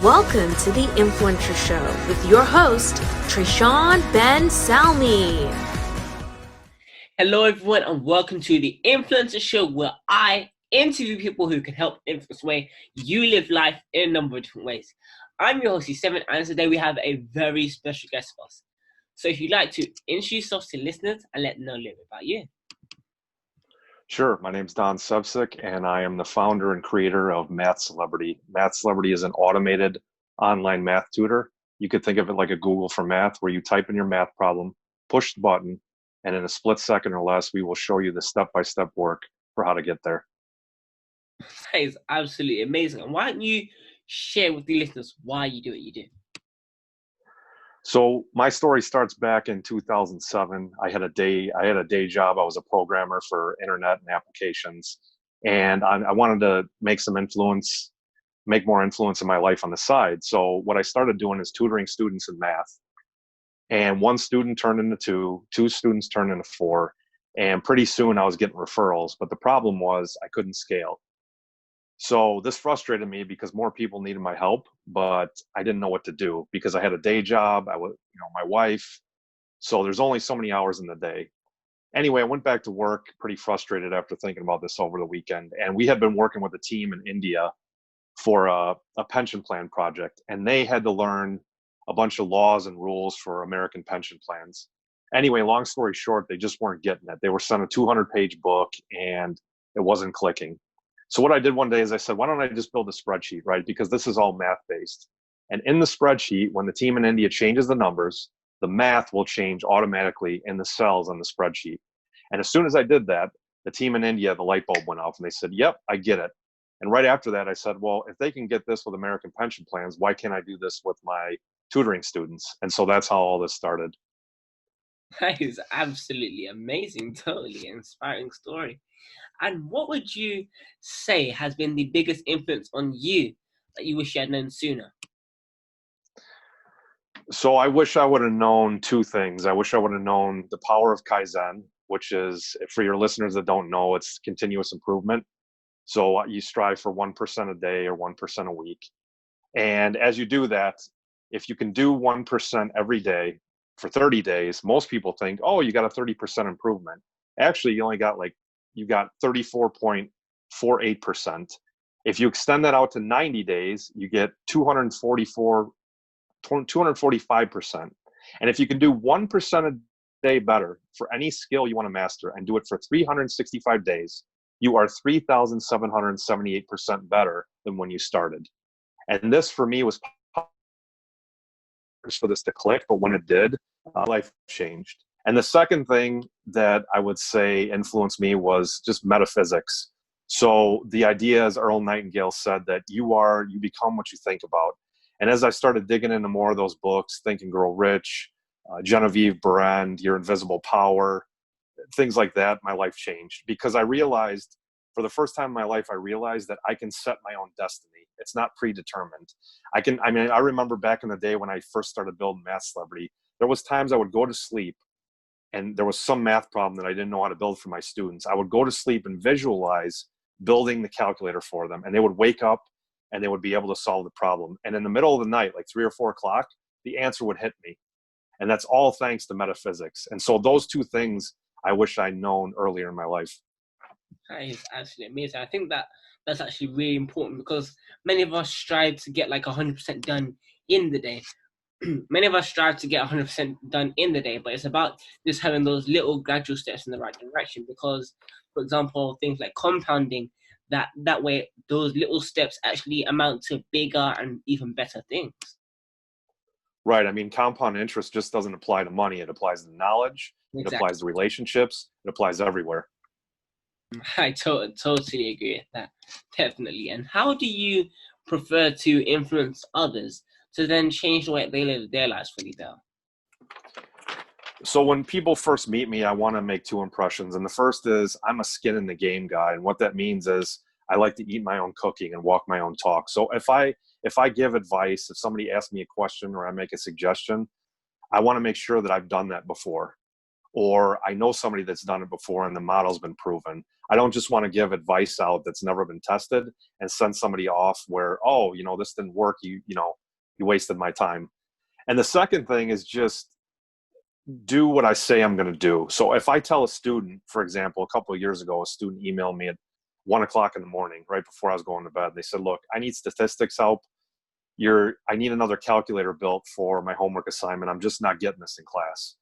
Welcome to the Influencer Show with your host, Trishawn Ben Salmi. Hello, everyone, and welcome to the Influencer Show, where I interview people who can help influence the way you live life in a number of different ways. I'm your host, C7, and today we have a very special guest with us. So if you'd like to introduce yourself to listeners and let them know a little bit about you. Sure. My name's Don Sevcik, and I am the founder and creator of MathCelebrity. MathCelebrity is an automated online math tutor. You could think of it like a Google for math, where you type in your math problem, push the button, and in a split second or less, we will show you the step-by-step work for how to get there. That is absolutely amazing. And why don't you share with the listeners why you do what you do? So my story starts back in 2007. I had a day job. I was a programmer for internet and applications, and I wanted to make more influence in my life on the side. So what I started doing is tutoring students in math, and one student turned into two students turned into four, and pretty soon I was getting referrals. But the problem was I couldn't scale. So this frustrated me because more people needed my help, but I didn't know what to do because I had a day job. I was, my wife. So there's only so many hours in the day. Anyway, I went back to work pretty frustrated after thinking about this over the weekend. And we had been working with a team in India for a pension plan project, and they had to learn a bunch of laws and rules for American pension plans. Anyway, long story short, they just weren't getting it. They were sent a 200-page book and it wasn't clicking. So what I did one day is I said, why don't I just build a spreadsheet, right? Because this is all math-based. And in the spreadsheet, when the team in India changes the numbers, the math will change automatically in the cells on the spreadsheet. And as soon as I did that, the team in India, the light bulb went off and they said, yep, I get it. And right after that, I said, well, if they can get this with American pension plans, why can't I do this with my tutoring students? And so that's how all this started. That is absolutely amazing. Totally inspiring story. And what would you say has been the biggest influence on you that you wish you had known sooner? So I wish I would have known two things. I wish I would have known the power of Kaizen, which is, for your listeners that don't know, it's continuous improvement. So you strive for 1% a day or 1% a week. And as you do that, if you can do 1% every day for 30 days, most people think, oh, you got a 30% improvement. Actually, you got 34.48%. If you extend that out to 90 days, you get 245%. And if you can do 1% a day better for any skill you want to master and do it for 365 days, you are 3,778% better than when you started. And this for me was for this to click, but when it did, life changed. And the second thing that I would say influenced me was just metaphysics. So the idea, as Earl Nightingale said, that you become what you think about. And as I started digging into more of those books, Think and Grow Rich, Genevieve Berend, Your Invisible Power, things like that, my life changed because I realized, for the first time in my life, I realized that I can set my own destiny. It's not predetermined. I remember back in the day when I first started building MathCelebrity, there was times I would go to sleep and there was some math problem that I didn't know how to build for my students. I would go to sleep and visualize building the calculator for them, and they would wake up and they would be able to solve the problem. And in the middle of the night, like 3 or 4 o'clock, the answer would hit me. And that's all thanks to metaphysics. And so those two things I wish I'd known earlier in my life. That is actually amazing. I think that's actually really important because many of us strive to get like 100% done in the day. Many of us strive to get 100% done in the day, but it's about just having those little gradual steps in the right direction because, for example, things like compounding, that way those little steps actually amount to bigger and even better things. Right. I mean, compound interest just doesn't apply to money. It applies to knowledge. Exactly. It applies to relationships. It applies everywhere. I totally agree with that. Definitely. And how do you prefer to influence others to then change the way they live their lives for you, better? So when people first meet me, I want to make two impressions. And the first is I'm a skin in the game guy. And what that means is I like to eat my own cooking and walk my own talk. So if I give advice, if somebody asks me a question or I make a suggestion, I want to make sure that I've done that before. or I know somebody that's done it before and the model's been proven. I don't just want to give advice out that's never been tested and send somebody off where, oh, this didn't work. You wasted my time. And the second thing is just do what I say I'm going to do. So if I tell a student, for example, a couple of years ago, a student emailed me at 1:00 in the morning, right before I was going to bed. They said, look, I need statistics help. I need another calculator built for my homework assignment. I'm just not getting this in class.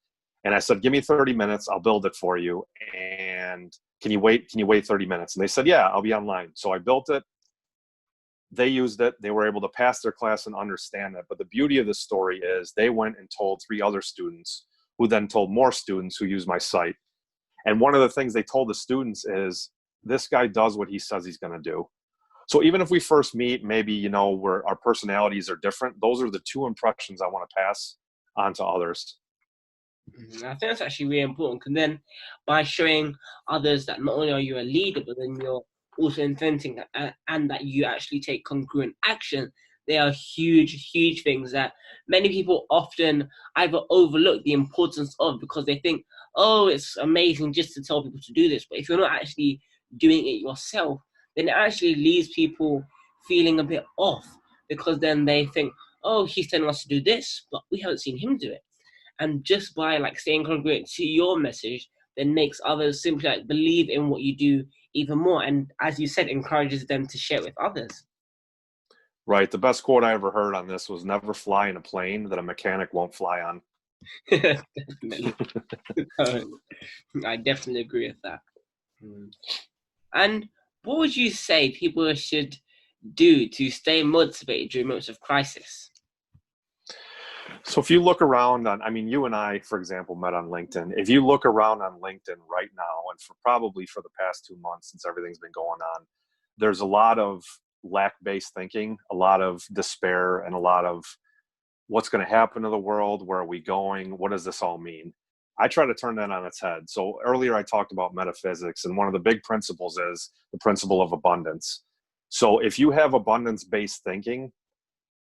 And I said, give me 30 minutes. I'll build it for you. And can you wait 30 minutes? And they said, yeah, I'll be online. So I built it. They used it. They were able to pass their class and understand it. But the beauty of this story is they went and told 3 other students, who then told more students who use my site. And one of the things they told the students is, this guy does what he says he's going to do. So even if we first meet, maybe, where our personalities are different, those are the 2 impressions I want to pass on to others. I think that's actually really important, because then by showing others that not only are you a leader, but then you're also inventing and that you actually take congruent action, they are huge, huge things that many people often either overlook the importance of, because they think, oh, it's amazing just to tell people to do this. But if you're not actually doing it yourself, then it actually leaves people feeling a bit off, because then they think, oh, he's telling us to do this, but we haven't seen him do it. And just by staying congruent to your message, then makes others simply believe in what you do even more. And as you said, encourages them to share it with others. Right. The best quote I ever heard on this was, never fly in a plane that a mechanic won't fly on. Definitely. I definitely agree with that. And what would you say people should do to stay motivated during moments of crisis? So if you look around you and I, for example, met on LinkedIn. If you look around on LinkedIn right now, and probably for the past 2 months since everything's been going on, there's a lot of lack-based thinking, a lot of despair, and a lot of what's going to happen to the world, where are we going, what does this all mean? I try to turn that on its head. So earlier I talked about metaphysics, and one of the big principles is the principle of abundance. So if you have abundance-based thinking,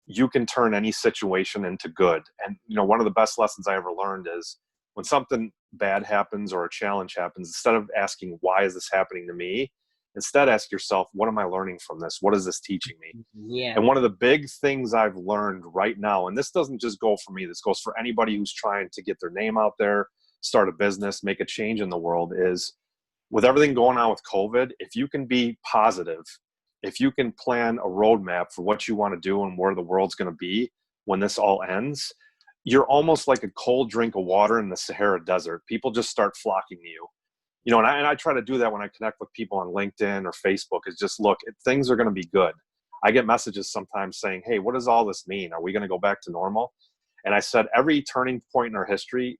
you can turn any situation into good. And one of the best lessons I ever learned is, when something bad happens or a challenge happens, instead of asking, why is this happening to me? Instead, ask yourself, what am I learning from this? What is this teaching me? Yeah. And one of the big things I've learned right now, and this doesn't just go for me, this goes for anybody who's trying to get their name out there, start a business, make a change in the world, is with everything going on with COVID, if you can be positive, if you can plan a roadmap for what you want to do and where the world's going to be when this all ends, you're almost like a cold drink of water in the Sahara Desert. People just start flocking to you. And I try to do that when I connect with people on LinkedIn or Facebook, is just, look, things are going to be good. I get messages sometimes saying, hey, what does all this mean? Are we going to go back to normal? And I said, every turning point in our history,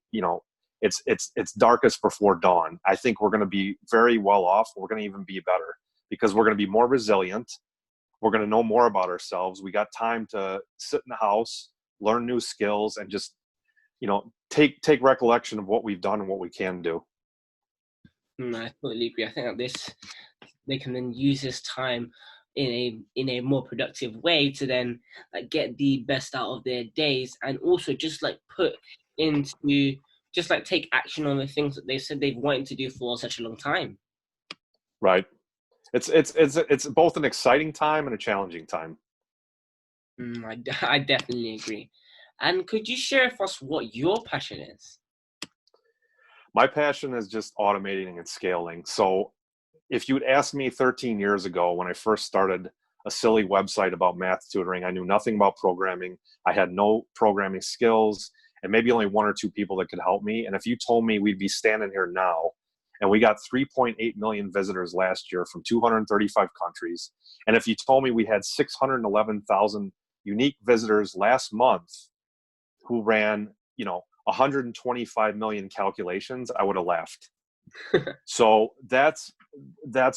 it's darkest before dawn. I think we're going to be very well off. We're going to even be better, because we're going to be more resilient. We're going to know more about ourselves. We got time to sit in the house, learn new skills, and just, take recollection of what we've done and what we can do. I totally agree. I think that they can then use this time in a more productive way to then get the best out of their days, and also just put into take action on the things that they said they've wanted to do for such a long time. Right. It's both an exciting time and a challenging time. I definitely agree. And could you share with us what your passion is? My passion is just automating and scaling. So if you'd asked me 13 years ago, when I first started a silly website about math tutoring, I knew nothing about programming. I had no programming skills, and maybe only 1 or 2 people that could help me. And if you told me we'd be standing here now, and we got 3.8 million visitors last year from 235 countries, and if you told me we had 611,000 unique visitors last month who ran, 125 million calculations, I would have laughed. So that's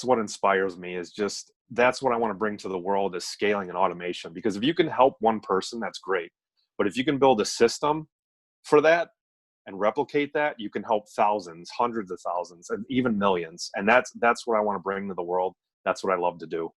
what inspires me, is just, that's what I want to bring to the world, is scaling and automation. Because if you can help one person, that's great. But if you can build a system for that and replicate that, you can help thousands, hundreds of thousands, and even millions. And that's what I want to bring to the world. That's what I love to do.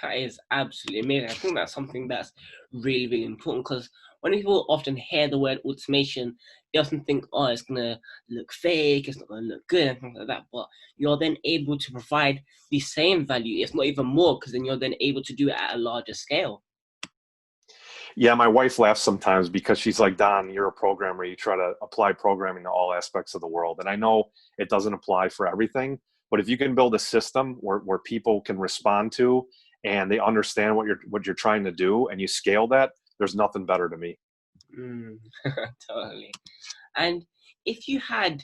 That is absolutely amazing. I think that's something that's really, really important because when people often hear the word automation, they often think, oh, it's going to look fake, it's not going to look good, and things like that. But you're then able to provide the same value, if not even more, because then you're then able to do it at a larger scale. Yeah, my wife laughs sometimes because she's like, Don, you're a programmer. You try to apply programming to all aspects of the world. And I know it doesn't apply for everything, but if you can build a system where people can respond to and they understand what you're trying to do and you scale that, there's nothing better to me. Totally. And if you had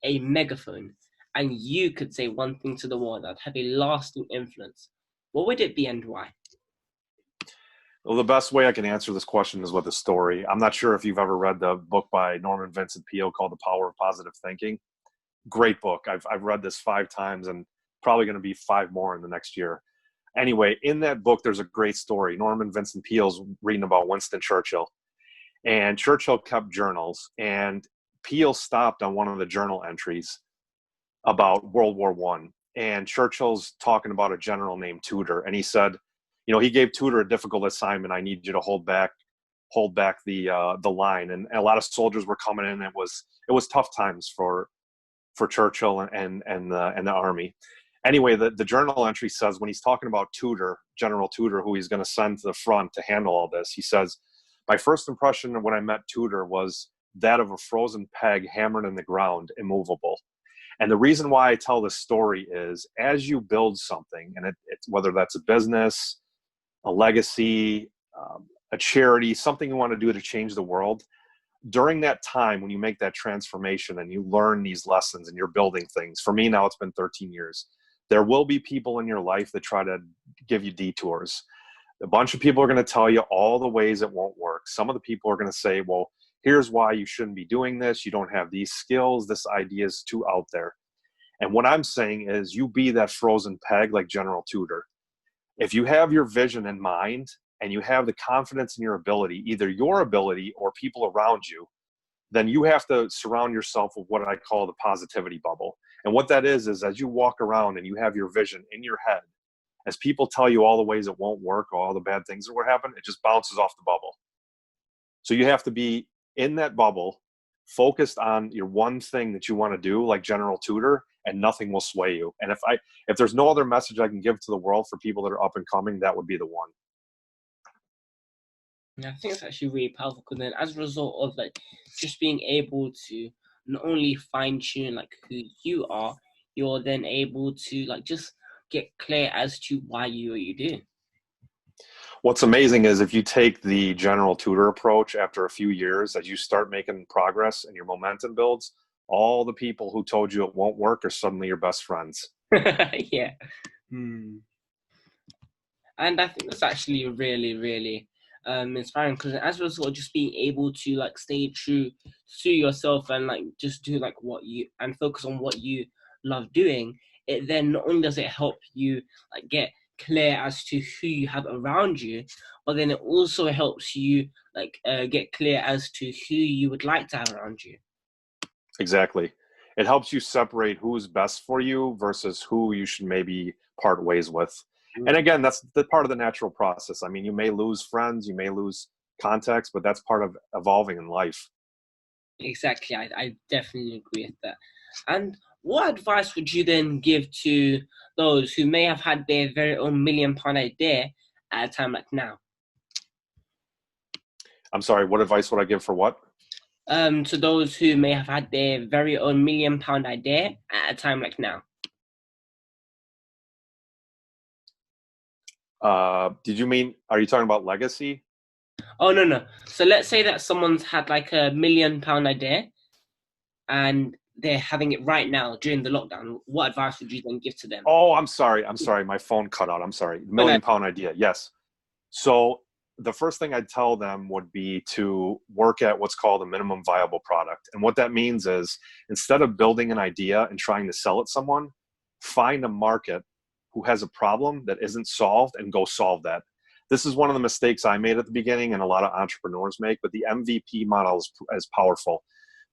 a megaphone and you could say one thing to the world that have a lasting influence, what would it be and why? Well, the best way I can answer this question is with a story. I'm not sure if you've ever read the book by Norman Vincent Peale called The Power of Positive Thinking. Great book. I've read this 5 times and probably going to be 5 more in the next year. Anyway, in that book, there's a great story. Norman Vincent Peale's reading about Winston Churchill. And Churchill kept journals. And Peale stopped on one of the journal entries about World War I. And Churchill's talking about a general named Tudor. And he said, he gave Tudor a difficult assignment. I need you to hold back the line. And a lot of soldiers were coming in. It was tough times for Churchill and the army. Anyway, the journal entry says when he's talking about Tudor, General Tudor, who he's going to send to the front to handle all this, he says, my first impression when I met Tudor was that of a frozen peg hammered in the ground, immovable. And the reason why I tell this story is as you build something, and it's whether that's a business, a legacy, a charity, something you want to do to change the world, during that time when you make that transformation and you learn these lessons and you're building things, for me now it's been 13 years, there will be people in your life that try to give you detours. A bunch of people are going to tell you all the ways it won't work. Some of the people are going to say, well, here's why you shouldn't be doing this. You don't have these skills. This idea is too out there. And what I'm saying is you be that frozen peg like General Tudor. If you have your vision in mind and you have the confidence in your ability, either your ability or people around you, then you have to surround yourself with what I call the positivity bubble. And what that is as you walk around and you have your vision in your head, as people tell you all the ways it won't work, or all the bad things that will happen, it just bounces off the bubble. So you have to be in that bubble, focused on your one thing that you want to do, like General Tudor, and nothing will sway you. And if there's no other message I can give to the world for people that are up and coming, that would be the one. Yeah, I think it's actually really powerful because then as a result of like just being able to not only fine tune like who you are, you're then able to like just get clear as to why you do. What's amazing is if you take the General Tudor approach after a few years, as you start making progress and your momentum builds, all the people who told you it won't work are suddenly your best friends. Yeah. And I think that's actually really, really inspiring because as a result of just being able to like stay true to yourself and like just do like what you and focus on what you love doing, it then not only does it help you like get clear as to who you have around you, but then it also helps you like get clear as to who you would like to have around you. Exactly. It helps you separate who's best for you versus who you should maybe part ways with. And again, that's the part of the natural process. I mean, you may lose friends, you may lose contacts, but that's part of evolving in life. Exactly. I definitely agree with that. And what advice would you then give to those who may have had their very own £1 million idea at a time like now? I'm sorry, what advice would I give for what? To those who may have had their very own £1 million idea at a time like now. Are you talking about legacy? Oh, no. So let's say that someone's had like a £1 million idea and they're having it right now during the lockdown. What advice would you then give to them? Oh, I'm sorry. My phone cut out. I'm sorry. £1 million idea. Yes. So the first thing I'd tell them would be to work at what's called a minimum viable product. And what that means is instead of building an idea and trying to sell it to someone, find a market who has a problem that isn't solved and go solve that. This is one of the mistakes I made at the beginning and a lot of entrepreneurs make, but the MVP model is powerful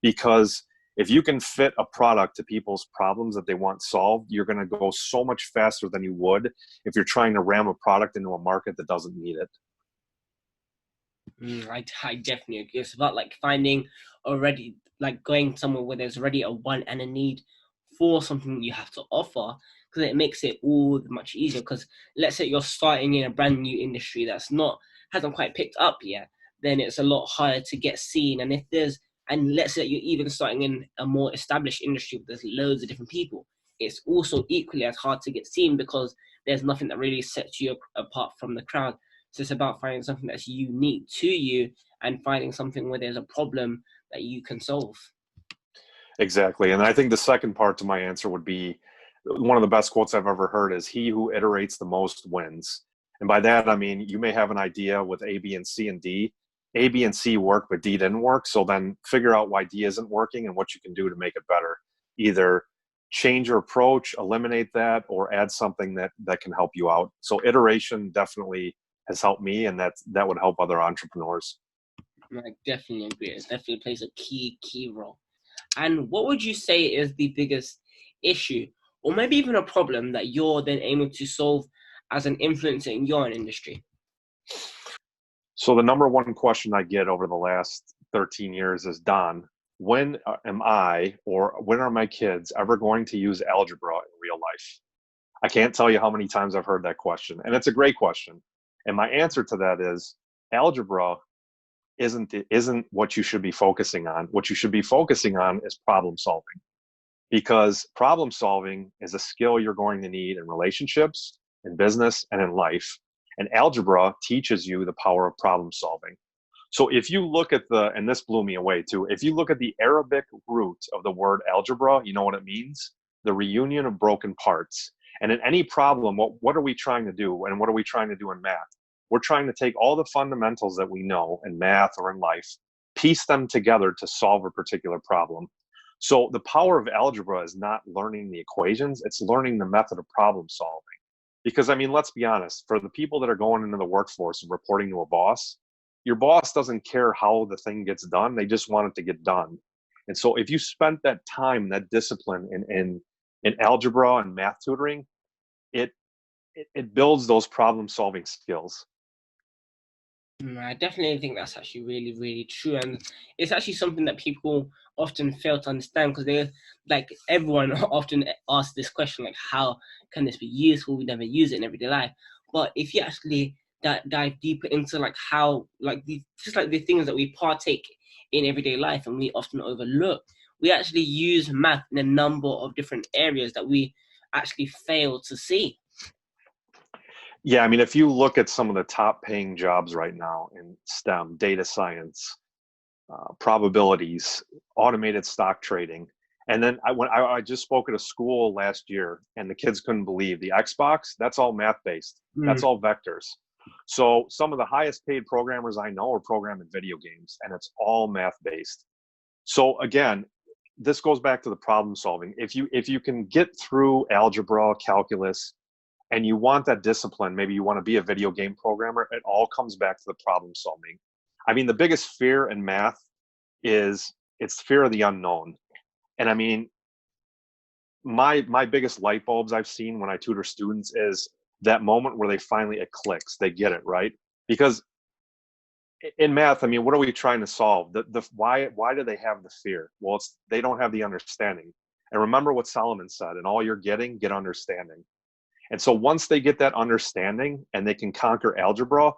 because If you can fit a product to people's problems that they want solved, you're going to go so much faster than you would if you're trying to ram a product into a market that doesn't need it. I definitely agree. It's about like finding already, like going somewhere where there's already a want and a need for something you have to offer, because it makes it all much easier. Because let's say you're starting in a brand new industry that's not hasn't quite picked up yet, then it's a lot harder to get seen. And let's say you're even starting in a more established industry where there's loads of different people, it's also equally as hard to get seen because there's nothing that really sets you apart from the crowd. So it's about finding something that's unique to you and finding something where there's a problem that you can solve. Exactly. And I think the second part to my answer would be, one of the best quotes I've ever heard is, he who iterates the most wins. And by that, I mean, you may have an idea with A, B, and C and D. A, B, and C work, but D didn't work. So then figure out why D isn't working and what you can do to make it better. Either change your approach, eliminate that, or add something that can help you out. So iteration definitely has helped me, and that would help other entrepreneurs. I definitely agree. It definitely plays a key role. And what would you say is the biggest issue, or maybe even a problem, that you're then aiming to solve as an influencer in your own industry? So the number one question I get over the last 13 years is, Don, when am I, or when are my kids ever going to use algebra in real life? I can't tell you how many times I've heard that question, and it's a great question. And my answer to that is, algebra isn't what you should be focusing on. What you should be focusing on is problem solving, because problem solving is a skill you're going to need in relationships, in business, and in life. And algebra teaches you the power of problem solving. So if you look at and this blew me away too, if you look at the Arabic root of the word algebra, you know what it means? The reunion of broken parts. And in any problem, what are we trying to do? And what are we trying to do in math? We're trying to take all the fundamentals that we know in math or in life, piece them together to solve a particular problem. So the power of algebra is not learning the equations, it's learning the method of problem solving. Because, I mean, let's be honest, for the people that are going into the workforce and reporting to a boss, your boss doesn't care how the thing gets done, they just want it to get done. And so if you spent that time, that discipline in algebra and math tutoring, it builds those problem solving skills. I definitely think that's actually really, really true. And it's actually something that people often fail to understand, because they, like, everyone often asks this question, like, how can this be useful? We never use it in everyday life. But if you actually dive deeper into like how, like, just like the things that we partake in everyday life and we often overlook, we actually use math in a number of different areas that we actually fail to see. Yeah, I mean, if you look at some of the top paying jobs right now in STEM, data science, probabilities, automated stock trading, and then I just spoke at a school last year, and the kids couldn't believe the Xbox, that's all math based. That's all vectors. So some of the highest paid programmers I know are programming video games, and it's all math based. So again, this goes back to the problem solving. If you can get through algebra, calculus, and you want that discipline, maybe you want to be a video game programmer, it all comes back to the problem solving. I mean, the biggest fear in math is it's fear of the unknown. And I mean, my biggest light bulbs I've seen when I tutor students is that moment where they finally, it clicks, they get it, right? Because in math, I mean, what are we trying to solve? Why do they have the fear? Well, they don't have the understanding. And remember what Solomon said, and all you're getting, get understanding. And so once they get that understanding and they can conquer algebra,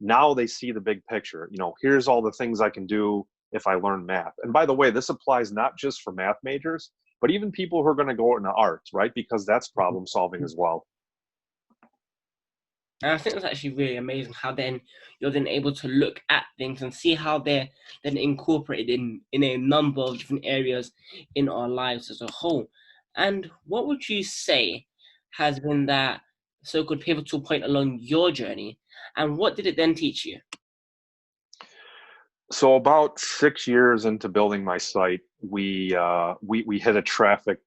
now they see the big picture. You know, here's all the things I can do if I learn math. And by the way, this applies not just for math majors, but even people who are going to go into art, right? Because that's problem solving as well. And I think that's actually really amazing how then you're then able to look at things and see how they're then incorporated in a number of different areas in our lives as a whole. And what would you say has been that so-called pivotal point along your journey, and what did it then teach you? So about 6 years into building my site, we hit a traffic.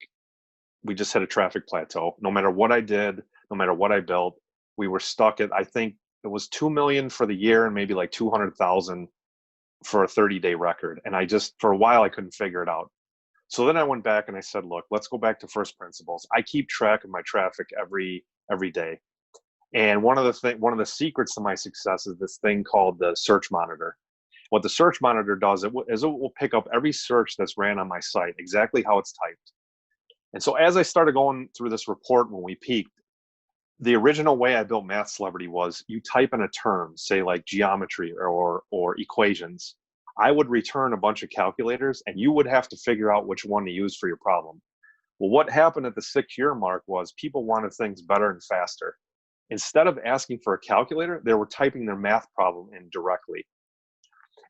We just hit a traffic plateau. No matter what I did, no matter what I built, we were stuck at, I think it was 2 million for the year and maybe like 200,000 for a 30-day record. And for a while, I couldn't figure it out. So then I went back and I said, look, let's go back to first principles. I keep track of my traffic every day. And one of the secrets to my success is this thing called the search monitor. What the search monitor does is it will pick up every search that's ran on my site, exactly how it's typed. And so as I started going through this report when we peaked, the original way I built MathCelebrity was you type in a term, say like geometry or equations. I would return a bunch of calculators and you would have to figure out which one to use for your problem. Well, what happened at the 6-year mark was people wanted things better and faster. Instead of asking for a calculator, they were typing their math problem in directly.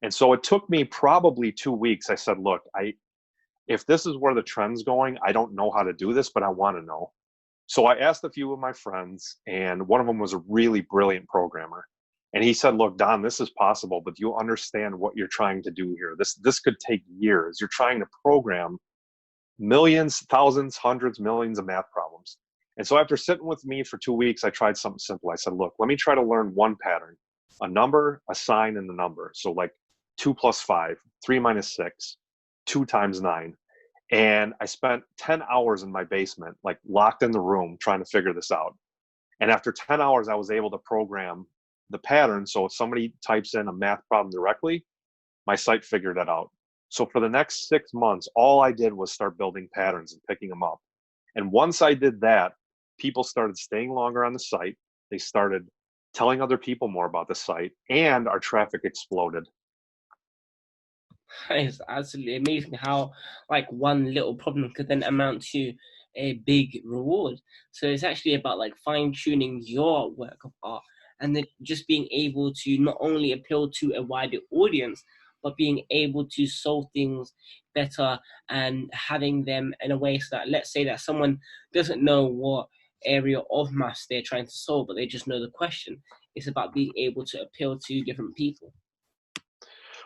And so it took me probably 2 weeks. I said, look, if this is where the trend's going, I don't know how to do this, but I want to know. So I asked a few of my friends, and one of them was a really brilliant programmer. And he said, look, Don, this is possible, but you'll understand what you're trying to do here. This could take years. You're trying to program millions, thousands, hundreds, millions of math problems. And so after sitting with me for 2 weeks, I tried something simple. I said, look, let me try to learn one pattern, a number, a sign, and a number. So like 2 plus 5, 3 minus 6, 2 times 9. And I spent 10 hours in my basement, like locked in the room, trying to figure this out. And after 10 hours, I was able to program the pattern. So if somebody types in a math problem directly, my site figured it out. So for the next 6 months, all I did was start building patterns and picking them up. And once I did that, people started staying longer on the site. They started telling other people more about the site, and our traffic exploded. It's absolutely amazing how like one little problem could then amount to a big reward. So it's actually about like fine tuning your work of art and then just being able to not only appeal to a wider audience, but being able to solve things better and having them in a way so that, let's say that someone doesn't know what area of maths they're trying to solve, but they just know the question. It's about being able to appeal to different people.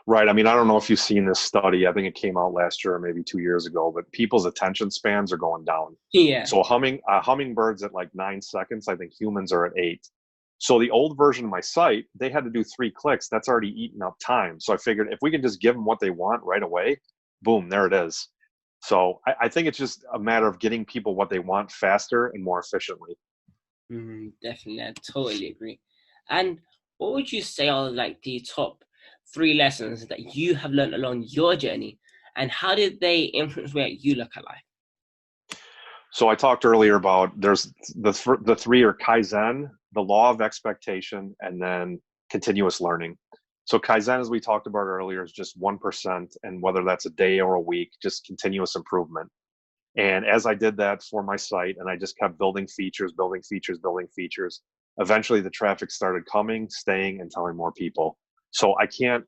Right. I mean, I don't know if you've seen this study. I think it came out last year or maybe 2 years ago, but people's attention spans are going down. Yeah. So hummingbird's at like 9 seconds. I think humans are at 8. So the old version of my site, they had to do 3 clicks. That's already eaten up time. So I figured if we can just give them what they want right away, boom, there it is. So I think it's just a matter of getting people what they want faster and more efficiently. Definitely, I totally agree. And what would you say are like the top 3 lessons that you have learned along your journey, and how did they influence where you look at life? So I talked earlier about there's the 3 are Kaizen, the law of expectation, and then continuous learning. So Kaizen, as we talked about earlier, is just 1%, and whether that's a day or a week, just continuous improvement. And as I did that for my site, and I just kept building features, eventually the traffic started coming, staying, and telling more people. So I can't,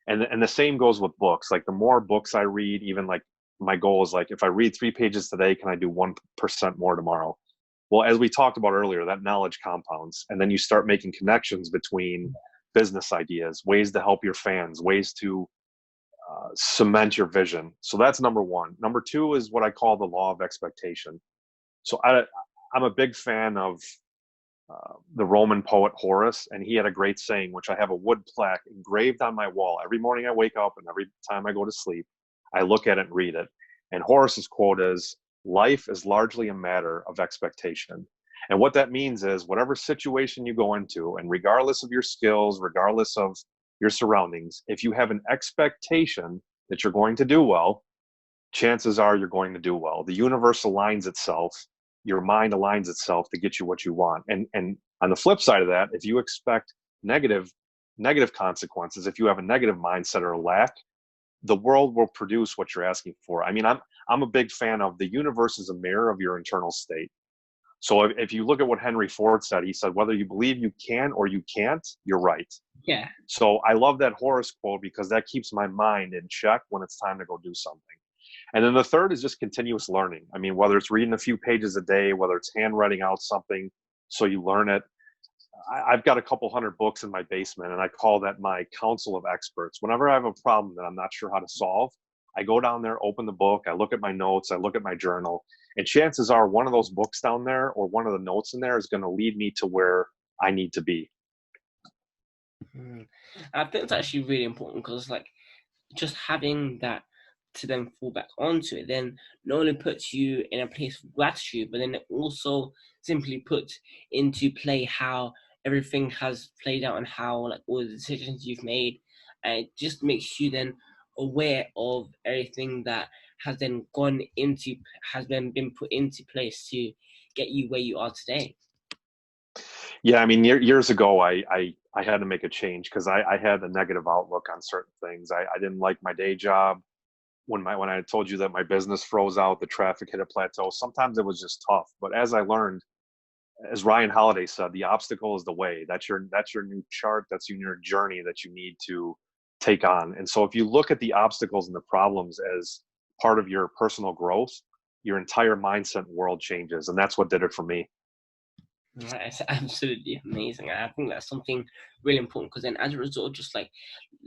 and the same goes with books. Like the more books I read, even like my goal is like, if I read 3 pages today, can I do 1% more tomorrow? Well, as we talked about earlier, that knowledge compounds, and then you start making connections between business ideas, ways to help your fans, ways to cement your vision. So that's number 1. Number 2 is what I call the law of expectation. So I'm a big fan of the Roman poet Horace, and he had a great saying, which I have a wood plaque engraved on my wall. Every morning I wake up and every time I go to sleep, I look at it and read it. And Horace's quote is, "Life is largely a matter of expectation." And what that means is whatever situation you go into, and regardless of your skills, regardless of your surroundings, if you have an expectation that you're going to do well, chances are you're going to do well. The universe aligns itself, your mind aligns itself to get you what you want. And on the flip side of that, if you expect negative consequences, if you have a negative mindset or a lack, the world will produce what you're asking for. I mean, I'm a big fan of the universe is a mirror of your internal state. So if you look at what Henry Ford said, he said, whether you believe you can or you can't, you're right. Yeah. So I love that Horace quote because that keeps my mind in check when it's time to go do something. And then the third is just continuous learning. I mean, whether it's reading a few pages a day, whether it's handwriting out something so you learn it. I've got a couple hundred books in my basement, and I call that my council of experts. Whenever I have a problem that I'm not sure how to solve, I go down there, open the book, I look at my notes, I look at my journal, and chances are one of those books down there or one of the notes in there is going to lead me to where I need to be. I think it's actually really important because like just having that to then fall back onto it, then not only puts you in a place of gratitude, but then it also simply puts into play how everything has played out and how like all the decisions you've made, and it just makes you then aware of everything that has then been put into place to get you where you are today. Yeah, I mean, years ago, I had to make a change because I had a negative outlook on certain things. I didn't like my day job. When I told you that my business froze out, the traffic hit a plateau. Sometimes it was just tough. But as I learned, as Ryan Holiday said, the obstacle is the way. That's your new chart. That's your journey that you need to take on. And so if you look at the obstacles and the problems as part of your personal growth, your entire mindset and world changes. And that's what did it for me. It's absolutely amazing. I think that's something really important because then, as a result, just like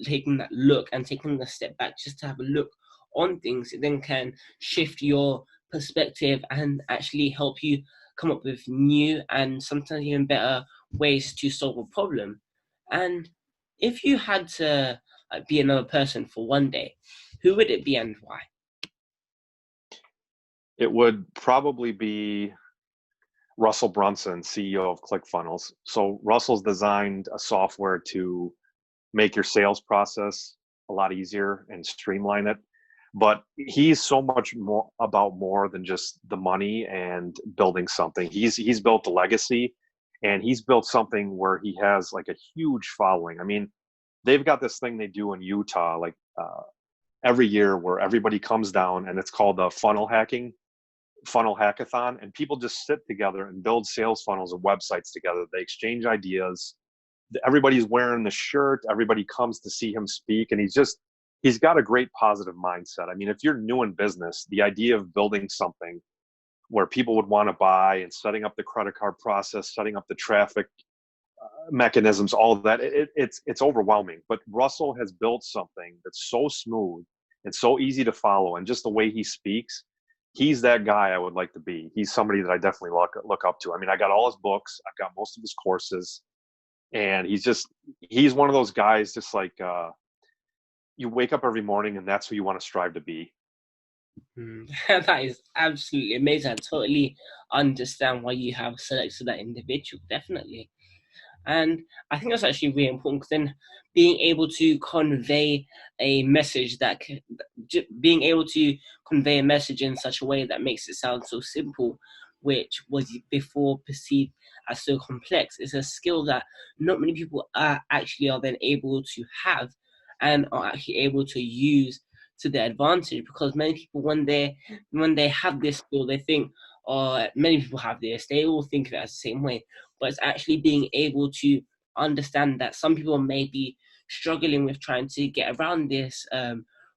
taking that look and taking the step back just to have a look on things, it then can shift your perspective and actually help you come up with new and sometimes even better ways to solve a problem. And if you had to be another person for one day, who would it be and why? It would probably be Russell Brunson, CEO of ClickFunnels. So Russell's designed a software to make your sales process a lot easier and streamline it. But he's so much more than just the money and building something. He's built a legacy, and he's built something where he has like a huge following. I mean, they've got this thing they do in Utah, like every year, where everybody comes down, and it's called the funnel hackathon, and people just sit together and build sales funnels and websites together. They exchange ideas. Everybody's wearing the shirt. Everybody comes to see him speak, and he's got a great positive mindset. I mean, if you're new in business, the idea of building something where people would want to buy and setting up the credit card process, setting up the traffic mechanisms, all of that, it's overwhelming. But Russell has built something that's so smooth and so easy to follow, and just the way he speaks, he's that guy I would like to be. He's somebody that I definitely look up to. I mean, I got all his books, I've got most of his courses, and he's one of those guys, just like you wake up every morning and that's who you want to strive to be. That is absolutely amazing. I totally understand why you have selected that individual, definitely. And I think that's actually really important because then being able to convey a message being able to convey a message in such a way that makes it sound so simple, which was before perceived as so complex, is a skill that not many people are then able to have and are actually able to use to their advantage. Because many people, when they have this skill, they think, or many people have this, they all think of it as the same way, but it's actually being able to understand that some people may be struggling with trying to get around this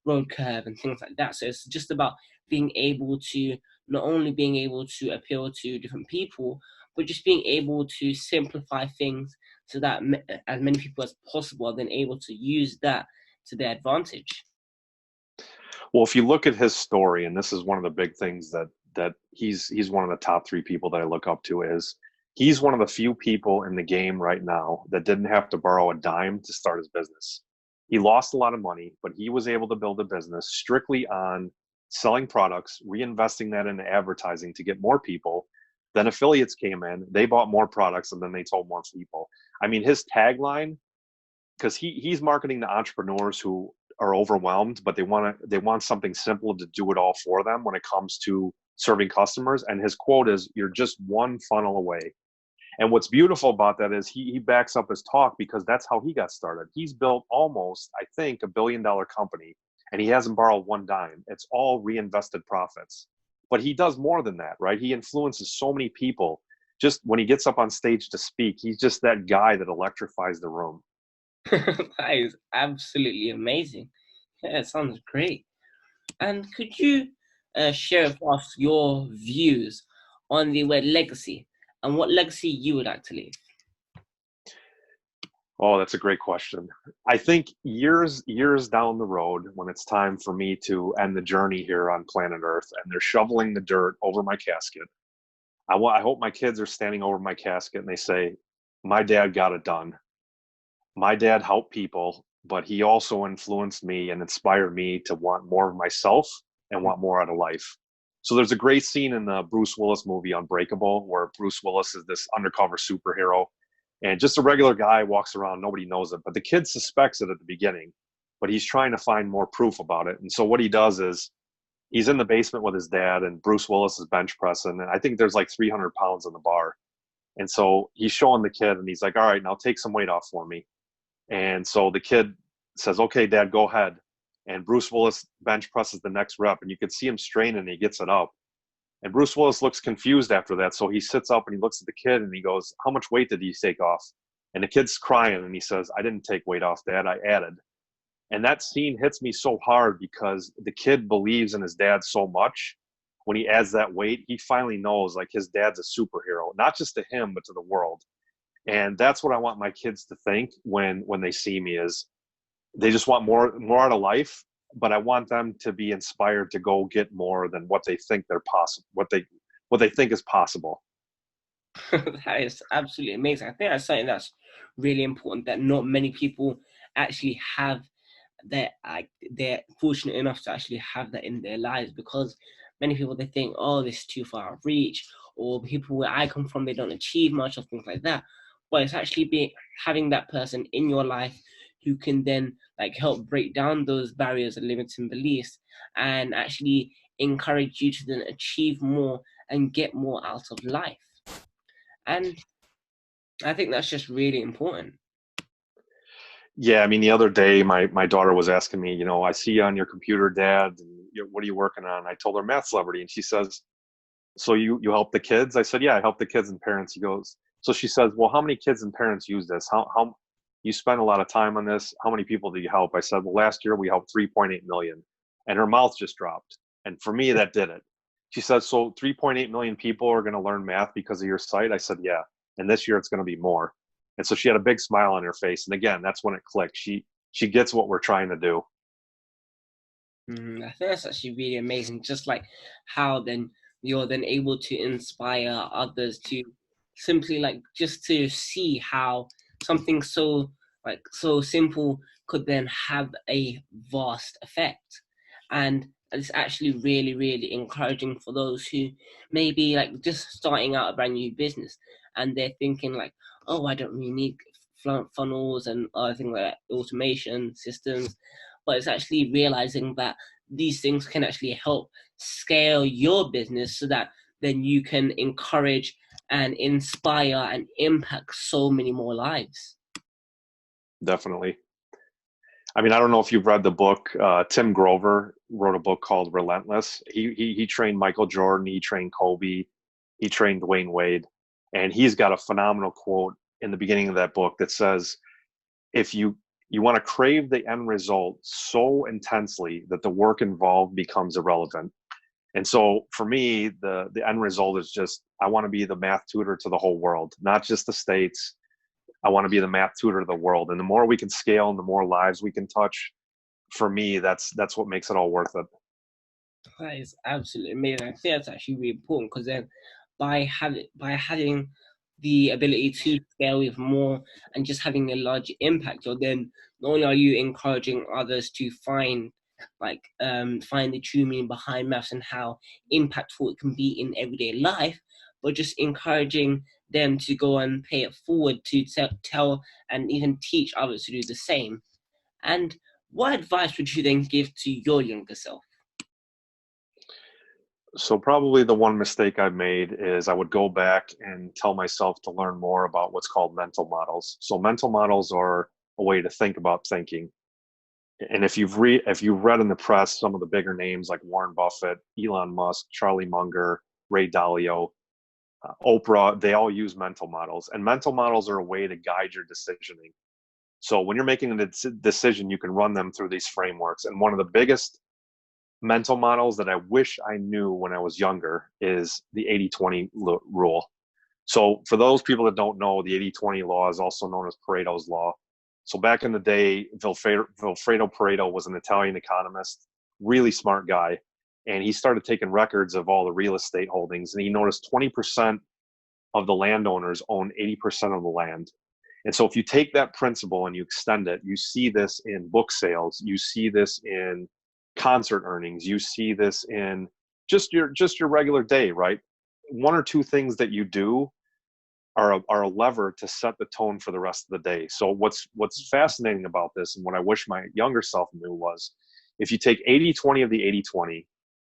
road curve and things like that. So it's just about being able to not only being able to appeal to different people, but just being able to simplify things so that as many people as possible are then able to use that to their advantage. Well, if you look at his story, and this is one of the big things that he's one of the top 3 people that I look up to, is he's one of the few people in the game right now that didn't have to borrow a dime to start his business. He lost a lot of money, but he was able to build a business strictly on selling products, reinvesting that into advertising to get more people. Then affiliates came in, they bought more products, and then they told more people. I mean, his tagline, because he's marketing to entrepreneurs who are overwhelmed, but they want something simple to do it all for them when it comes to serving customers. And his quote is, "You're just one funnel away." And what's beautiful about that is he backs up his talk, because that's how he got started. He's built almost, I think, $1 billion company, and he hasn't borrowed one dime. It's all reinvested profits. But he does more than that, right? He influences so many people. Just when he gets up on stage to speak, he's just that guy that electrifies the room. That is absolutely amazing. Yeah, it sounds great. And could you share with us your views on the word legacy and what legacy you would like to leave? Oh, that's a great question. I think years down the road, when it's time for me to end the journey here on planet Earth, and they're shoveling the dirt over my casket, I hope my kids are standing over my casket and they say, "My dad got it done. My dad helped people, but he also influenced me and inspired me to want more of myself and want more out of life. So there's a great scene in the Bruce Willis movie Unbreakable where Bruce Willis is this undercover superhero and just a regular guy walks around, nobody knows it, but the kid suspects it at the beginning, but he's trying to find more proof about it. And so what he does is he's in the basement with his dad and Bruce Willis is bench pressing. And I think there's like 300 pounds in the bar. And so he's showing the kid and he's like, all right, now take some weight off for me. And so the kid says, okay, Dad, go ahead. And Bruce Willis bench presses the next rep and you could see him straining and he gets it up. And Bruce Willis looks confused after that. So he sits up and he looks at the kid and he goes, how much weight did he take off? And the kid's crying and he says, I didn't take weight off, Dad, I added. And that scene hits me so hard because the kid believes in his dad so much. When he adds that weight, he finally knows like his dad's a superhero, not just to him, but to the world. And that's what I want my kids to think when they see me is they just want more out of life, but I want them to be inspired to go get more than what they think they're possible, what they think is possible. That is absolutely amazing. I think that's something that's really important that not many people actually have. They're fortunate enough to actually have that in their lives, because many people, they think, oh, this is too far of reach, or people where I come from, they don't achieve much or things like that. But it's actually having that person in your life who can then like help break down those barriers and limiting beliefs and actually encourage you to then achieve more and get more out of life. And I think that's just really important. Yeah, I mean, the other day, my daughter was asking me, I see you on your computer, Dad, and what are you working on? I told her MathCelebrity, and she says, so you help the kids? I said, yeah, I help the kids and parents. So she says, well, how many kids and parents use this? How you spend a lot of time on this? How many people do you help? I said, well, last year we helped 3.8 million, and her mouth just dropped. And for me, that did it. She says, so 3.8 million people are going to learn math because of your site? I said, yeah. And this year it's going to be more. And so she had a big smile on her face. And again, that's when it clicked. She gets what we're trying to do. I think that's actually really amazing. Just like how then you're then able to inspire others to simply like just to see how something so simple could then have a vast effect. And it's actually really, really encouraging for those who may be like just starting out a brand new business and they're thinking like, oh, I don't really need funnels and other things like that, automation systems. But it's actually realizing that these things can actually help scale your business so that then you can encourage and inspire and impact so many more lives. Definitely. I mean, I don't know if you've read the book. Tim Grover wrote a book called Relentless. He trained Michael Jordan. He trained Kobe. He trained Dwayne Wade. And he's got a phenomenal quote in the beginning of that book that says, if you want to crave the end result so intensely that the work involved becomes irrelevant. And so for me, the end result is just, I want to be the math tutor to the whole world, not just the States. I want to be the math tutor to the world. And the more we can scale and the more lives we can touch, for me, that's what makes it all worth it. That is absolutely amazing. I think that's actually really important, because then by having the ability to scale with more and just having a large impact, or then not only are you encouraging others to find the true meaning behind maths and how impactful it can be in everyday life, but just encouraging them to go and pay it forward to tell and even teach others to do the same. And what advice would you then give to your younger self? So probably the one mistake I've made is I would go back and tell myself to learn more about what's called mental models. So mental models are a way to think about thinking. And if you've read in the press some of the bigger names like Warren Buffett, Elon Musk, Charlie Munger, Ray Dalio, Oprah, they all use mental models. And mental models are a way to guide your decisioning. So when you're making a decision, you can run them through these frameworks. And one of the biggest mental models that I wish I knew when I was younger is the 80-20 rule. So for those people that don't know, the 80-20 law is also known as Pareto's law. So back in the day, Vilfredo Pareto was an Italian economist, really smart guy. And he started taking records of all the real estate holdings. And he noticed 20% of the landowners own 80% of the land. And so if you take that principle and you extend it, you see this in book sales, you see this in concert earnings, you see this in just your regular day, right? One or two things that you do are a lever to set the tone for the rest of the day. So what's fascinating about this, and what I wish my younger self knew, was if you take 80-20 of the 80-20,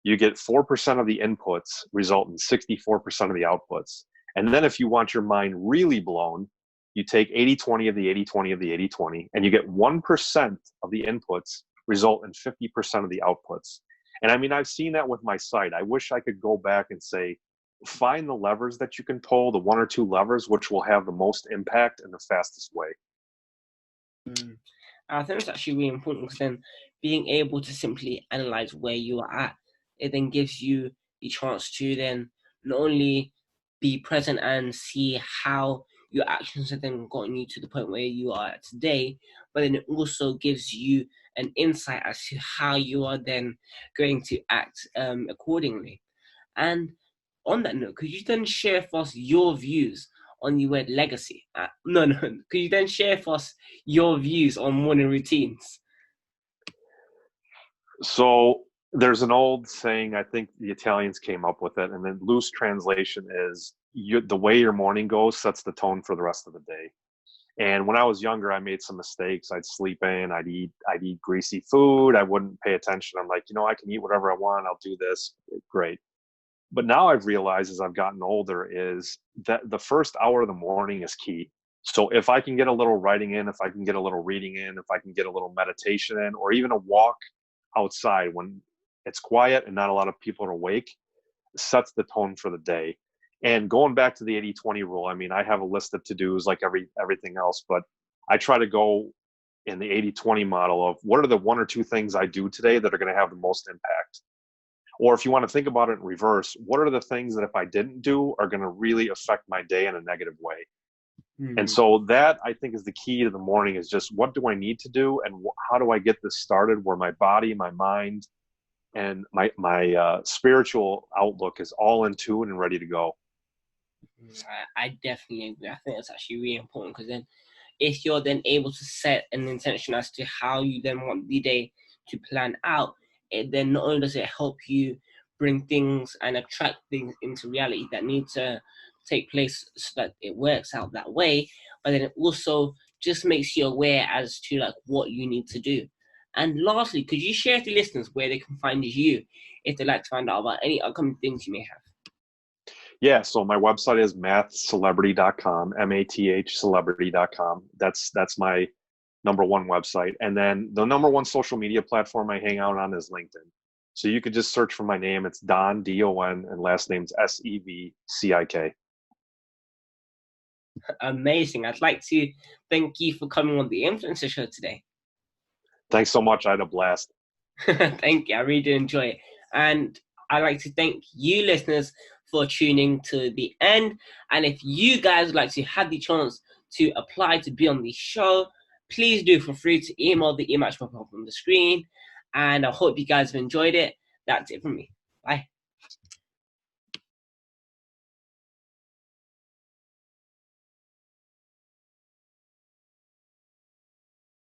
you get 4% of the inputs result in 64% of the outputs. And then if you want your mind really blown, you take 80-20 of the 80-20 of the 80-20, and you get 1% of the inputs result in 50% of the outputs. And I mean, I've seen that with my site. I wish I could go back and say, find the levers that you can pull, the one or two levers which will have the most impact in the fastest way. I think it's actually really important, because then being able to simply analyze where you are at, it then gives you the chance to then not only be present and see how your actions have then gotten you to the point where you are at today, but then it also gives you an insight as to how you are then going to act accordingly. And on that note, could you then share for us your views on the word legacy? Could you then share for us your views on morning routines? So there's an old saying, I think the Italians came up with it, and the loose translation is, the way your morning goes sets the tone for the rest of the day. And when I was younger, I made some mistakes. I'd sleep in, I'd eat greasy food. I wouldn't pay attention. I'm like, I can eat whatever I want. I'll do this. Great. But now I've realized, as I've gotten older, is that the first hour of the morning is key. So if I can get a little writing in, if I can get a little reading in, if I can get a little meditation in, or even a walk outside when it's quiet and not a lot of people are awake, sets the tone for the day. And going back to the 80-20 rule, I mean, I have a list of to-dos like everything else, but I try to go in the 80-20 model of what are the one or two things I do today that are going to have the most impact. Or if you want to think about it in reverse, what are the things that if I didn't do are going to really affect my day in a negative way? Mm-hmm. And so that, I think, is the key to the morning, is just what do I need to do, and how do I get this started where my body, my mind, and my spiritual outlook is all in tune and ready to go. I definitely agree. I think that's actually really important, because then if you're then able to set an intention as to how you then want the day to plan out, it then not only does it help you bring things and attract things into reality that need to take place so that it works out that way, but then it also just makes you aware as to like what you need to do. And lastly, could you share with the listeners where they can find you if they'd like to find out about any upcoming things you may have? Yeah, so my website is MathCelebrity.com, MathCelebrity.com. That's my number one website. And then the number one social media platform I hang out on is LinkedIn. So you could just search for my name. It's Don, D-O-N, and last name's S-E-V-C-I-K. Amazing. I'd like to thank you for coming on the Influencer Show today. Thanks so much. I had a blast. Thank you. I really did enjoy it. And I'd like to thank you listeners for tuning to the end. And if you guys would like to have the chance to apply to be on the show, please do feel free to email the email pop up on the screen. And I hope you guys have enjoyed it. That's it from me. Bye.